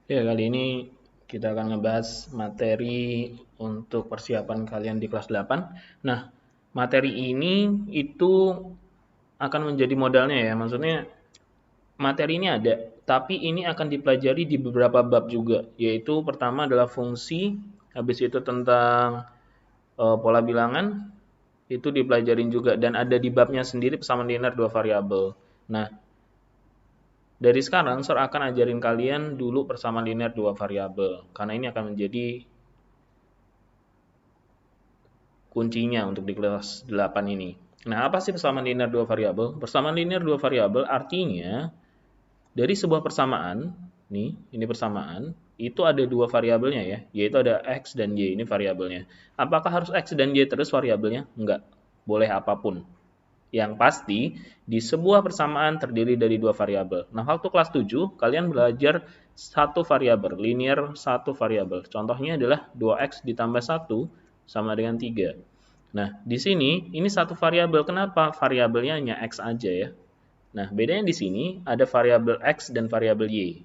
Ya, kali ini kita akan ngebahas materi untuk persiapan kalian di kelas 8. Nah, materi ini itu akan menjadi modalnya ya. Maksudnya materi ini ada, tapi ini akan dipelajari di beberapa bab juga, yaitu pertama adalah fungsi, habis itu tentang pola bilangan, itu dipelajarin juga dan ada di babnya sendiri persamaan linear dua variabel. Nah, dari sekarang, Sir akan ajarin kalian dulu persamaan linear dua variabel, karena ini akan menjadi kuncinya untuk di kelas 8 ini. Nah, apa sih persamaan linear dua variabel? Persamaan linear dua variabel artinya dari sebuah persamaan, nih, ini persamaan, itu ada dua variabelnya ya, yaitu ada X dan Y, ini variabelnya. Apakah harus X dan Y terus variabelnya? Enggak, boleh apapun. Yang pasti, di sebuah persamaan terdiri dari dua variabel. Nah, waktu kelas 7, kalian belajar satu variabel, linear satu variabel. Contohnya adalah 2X ditambah 1 sama dengan 3. Nah, di sini, ini satu variabel. Kenapa? Variabelnya hanya X aja ya. Nah, bedanya di sini ada variabel X dan variabel Y.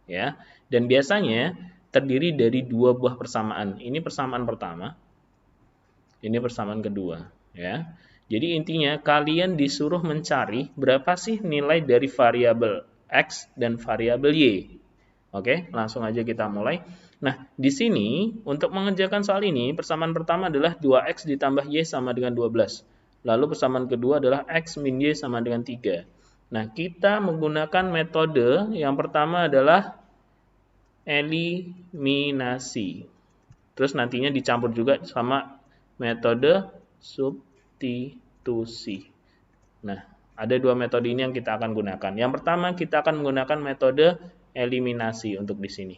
Ya. Dan biasanya terdiri dari dua buah persamaan. Ini persamaan pertama, ini persamaan kedua, ya. Jadi intinya kalian disuruh mencari berapa sih nilai dari variabel X dan variabel Y. Oke, langsung aja kita mulai. Nah, di sini untuk mengerjakan soal ini, persamaan pertama adalah 2X ditambah Y sama dengan 12. Lalu persamaan kedua adalah X min Y sama dengan 3. Nah, kita menggunakan metode yang pertama adalah eliminasi. Terus nantinya dicampur juga sama metode substitusi. Nah, ada dua metode ini yang kita akan gunakan. Yang pertama, kita akan menggunakan metode eliminasi untuk di sini.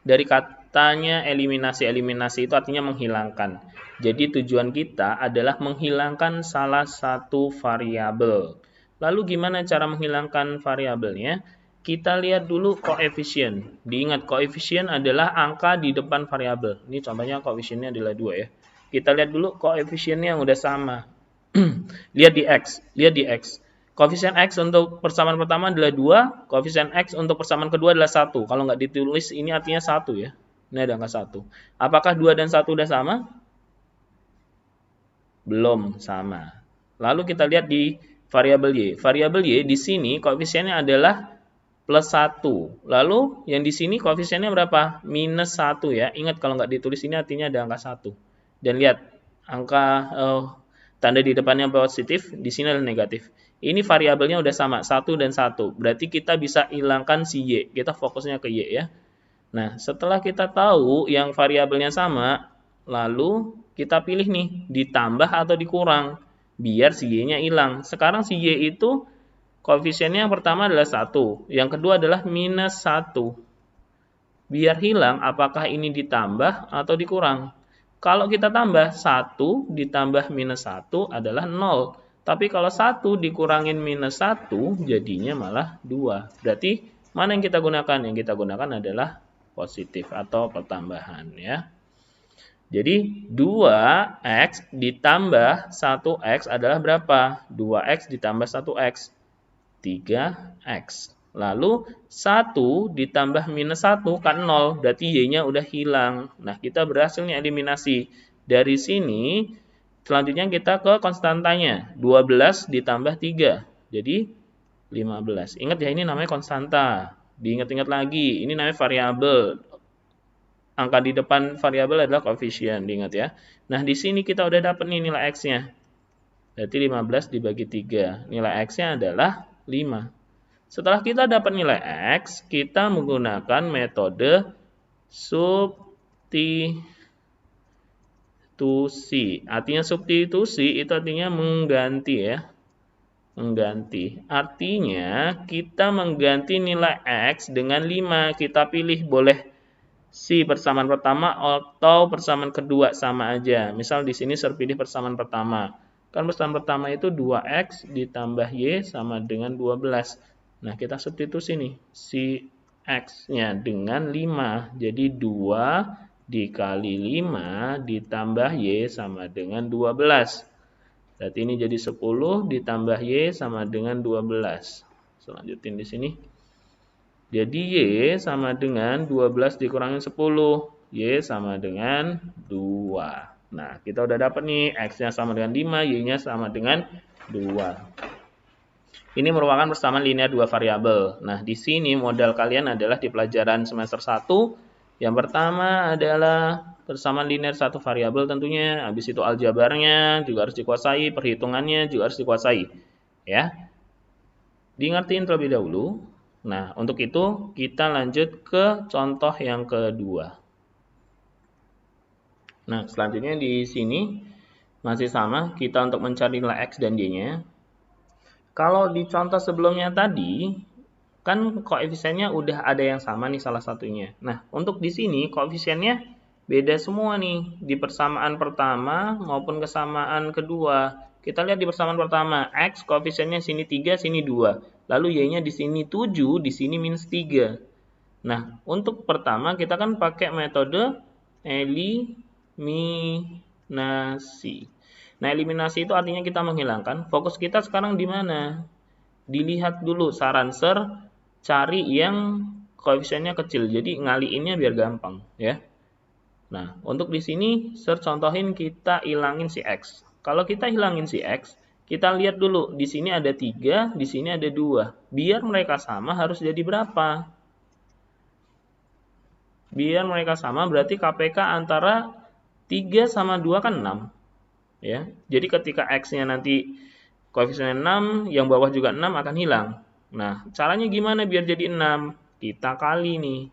Dari katanya eliminasi, eliminasi itu artinya menghilangkan. Jadi tujuan kita adalah menghilangkan salah satu variabel. Lalu gimana cara menghilangkan variabelnya? Kita lihat dulu koefisien. Diingat koefisien adalah angka di depan variabel. Ini contohnya koefisiennya adalah 2 ya. Kita lihat dulu koefisiennya yang udah sama. Lihat di X, lihat di X. Koefisien X untuk persamaan pertama adalah 2, koefisien X untuk persamaan kedua adalah 1. Kalau nggak ditulis ini artinya 1 ya. Ini ada angka 1. Apakah 2 dan 1 udah sama? Belum sama. Lalu kita lihat di variabel Y. Variabel Y di sini koefisiennya adalah plus 1. Lalu yang di sini koefisiennya berapa? Minus 1 ya. Ingat kalau nggak ditulis ini artinya ada angka 1. Dan lihat angka tanda di depannya positif, di sini adalah negatif. Ini variabelnya udah sama, 1 dan 1. Berarti kita bisa hilangkan si Y. Kita fokusnya ke Y ya. Nah, setelah kita tahu yang variabelnya sama, lalu kita pilih nih, ditambah atau dikurang, biar si Y-nya hilang. Sekarang si Y itu koefisiennya yang pertama adalah 1, yang kedua adalah minus 1. Biar hilang, apakah ini ditambah atau dikurang? Kalau kita tambah, 1 ditambah minus 1 adalah 0. Tapi kalau 1 dikurangin minus 1, jadinya malah 2. Berarti mana yang kita gunakan? Yang kita gunakan adalah positif atau pertambahan ya. Jadi 2x ditambah 1x adalah berapa? 2x ditambah 1x. 3x. Lalu 1 ditambah minus 1 kan 0. Berarti y-nya udah hilang. Nah, kita berhasil nih eliminasi. Dari sini, selanjutnya kita ke konstantanya. 12 ditambah 3. Jadi 15. Ingat ya, ini namanya konstanta. Diingat-ingat lagi, ini namanya variabel. Angka di depan variabel adalah koefisien, diingat ya. Nah, di sini kita udah dapat nih nilai X-nya. Berarti 15 dibagi 3. Nilai X-nya adalah 5. Setelah kita dapat nilai X, kita menggunakan metode substitusi. Artinya substitusi itu artinya mengganti ya. Mengganti. Artinya kita mengganti nilai X dengan 5. Kita pilih boleh si persamaan pertama atau persamaan kedua sama aja. Misal di sini saya pilih persamaan pertama. Kan persamaan pertama itu 2X ditambah Y sama dengan 12. Nah, kita substitusi nih. Si X-nya dengan 5. Jadi 2 dikali 5 ditambah Y sama dengan 12. Berarti ini jadi 10 ditambah Y sama dengan 12. Selanjutin di sini. Jadi Y sama dengan 12 dikurangin 10. Y sama dengan 2. Nah, kita udah dapat nih, X-nya sama dengan 5, Y-nya sama dengan 2. Ini merupakan persamaan linear dua variabel. Nah, di sini modal kalian adalah di pelajaran semester 1. Yang pertama adalah persamaan linear satu variabel tentunya. Habis itu aljabarnya juga harus dikuasai, perhitungannya juga harus dikuasai. Ya. Diingetin terlebih dahulu. Nah, untuk itu kita lanjut ke contoh yang kedua. Nah, selanjutnya di sini masih sama, kita untuk mencari nilai X dan Y-nya. Kalau di contoh sebelumnya tadi, kan koefisiennya udah ada yang sama nih salah satunya. Nah, untuk di sini koefisiennya beda semua nih, di persamaan pertama maupun kesamaan kedua. Kita lihat di persamaan pertama, X koefisiennya sini 3, sini 2. Lalu Y-nya di sini 7, di sini minus 3. Nah, untuk pertama kita kan pakai metode eliminasi. Nah, eliminasi itu artinya kita menghilangkan. Fokus kita sekarang di mana? Dilihat dulu saran ser, cari yang koefisiennya kecil. Jadi ngaliinnya biar gampang, ya. Nah, untuk di sini ser contohin kita hilangin si X. Kalau kita hilangin si X, kita lihat dulu, di sini ada 3, di sini ada 2. Biar mereka sama harus jadi berapa? Biar mereka sama berarti KPK antara 3 sama 2 kan 6. Ya. Jadi ketika X-nya nanti koefisiennya 6, yang bawah juga 6 akan hilang. Nah, caranya gimana biar jadi 6? Kita kali nih.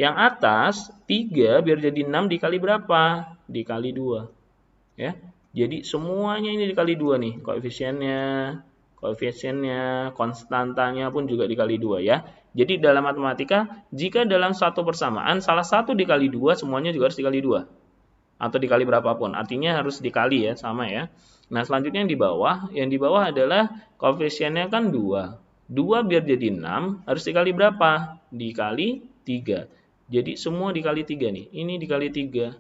Yang atas 3 biar jadi 6 dikali berapa? Dikali 2. Ya. Jadi semuanya ini dikali 2 nih, koefisiennya, konstantanya pun juga dikali 2 ya. Jadi dalam matematika, jika dalam satu persamaan salah satu dikali 2, semuanya juga harus dikali 2. Atau dikali berapapun, artinya harus dikali ya, sama ya. Nah, selanjutnya yang di bawah adalah koefisiennya kan 2. 2 biar jadi 6, harus dikali berapa? Dikali 3. Jadi semua dikali 3 nih, ini dikali 3.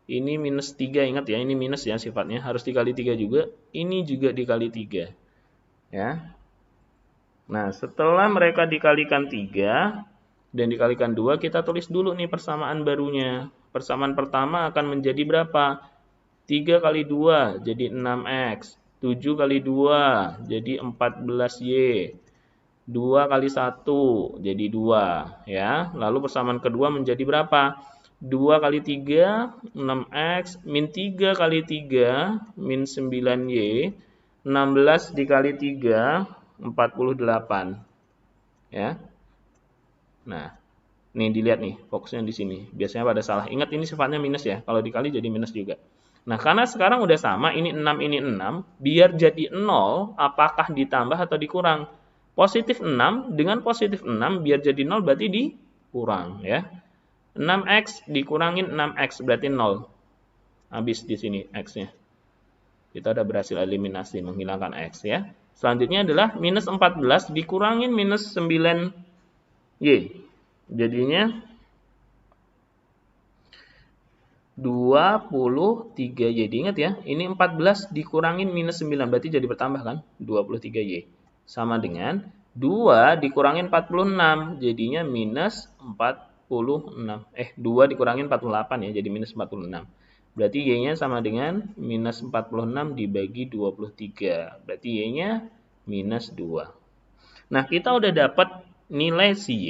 Ini minus 3, ingat ya, ini minus ya sifatnya, harus dikali 3 juga. Ini juga dikali 3. Ya. Nah, setelah mereka dikalikan 3 dan dikalikan 2, kita tulis dulu nih persamaan barunya. Persamaan pertama akan menjadi berapa? 3 kali 2 jadi 6X. 7 kali 2 jadi 14Y. 2 kali 1 jadi 2. Ya. Lalu persamaan kedua menjadi berapa? 2 kali 3, 6X, min 3 kali 3, min 9Y, 16 dikali 3, 48. Ya. Nah, nih dilihat nih, fokusnya di sini. Biasanya pada salah. Ingat ini sifatnya minus ya, kalau dikali jadi minus juga. Nah, karena sekarang udah sama, ini 6, ini 6, biar jadi 0, apakah ditambah atau dikurang? Positif 6 dengan positif 6, biar jadi 0 berarti dikurang ya. 6X dikurangin 6X berarti 0. Habis di sini X-nya. Kita udah berhasil eliminasi menghilangkan X ya. Selanjutnya adalah minus 14 dikurangin minus 9Y. Jadinya 23Y. Diingat ya, ini 14 dikurangin minus 9 berarti jadi bertambah kan? 23Y. Sama dengan 2 dikurangin 46 jadinya minus 46. 2 dikurangin 48 ya, jadi minus 46. Berarti Y-nya sama dengan minus 46 dibagi 23. Berarti Y-nya minus 2. Nah, kita udah dapat nilai si Y.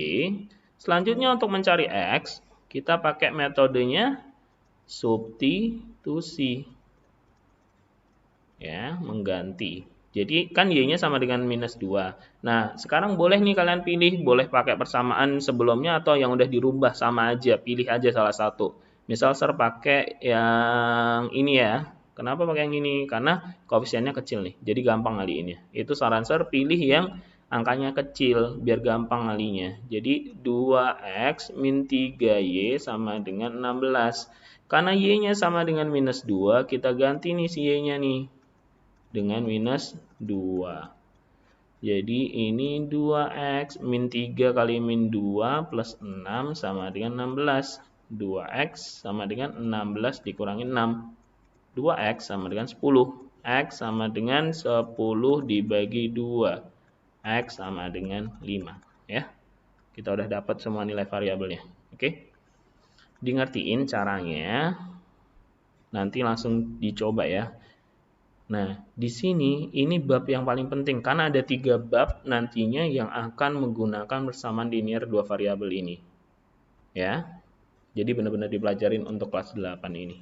Selanjutnya untuk mencari X, kita pakai metodenya substitusi. Ya, mengganti. Jadi kan Y-nya sama dengan minus 2. Nah, sekarang boleh nih kalian pilih, boleh pakai persamaan sebelumnya atau yang udah dirubah sama aja, pilih aja salah satu. Misal ser pakai yang ini ya. Kenapa pakai yang ini? Karena koefisiennya kecil nih, jadi gampang ngaliinnya. Itu saran ser pilih yang angkanya kecil, biar gampang ngalinya. Jadi 2X min 3Y sama dengan 16. Karena Y-nya sama dengan minus 2, kita ganti nih si Y-nya nih dengan minus 2. Jadi ini 2X min 3 kali min 2 plus 6 sama dengan 16. 2X sama dengan 16 dikurangi 6. 2X sama dengan 10. X sama dengan 10 dibagi 2. X sama dengan 5. Ya. Kita udah dapat semua nilai variabelnya. Oke. Di ngertiin caranya. Nanti langsung dicoba ya. Nah, di sini ini bab yang paling penting karena ada 3 bab nantinya yang akan menggunakan persamaan linear dua variabel ini. Ya. Jadi benar-benar dipelajarin untuk kelas 8 ini.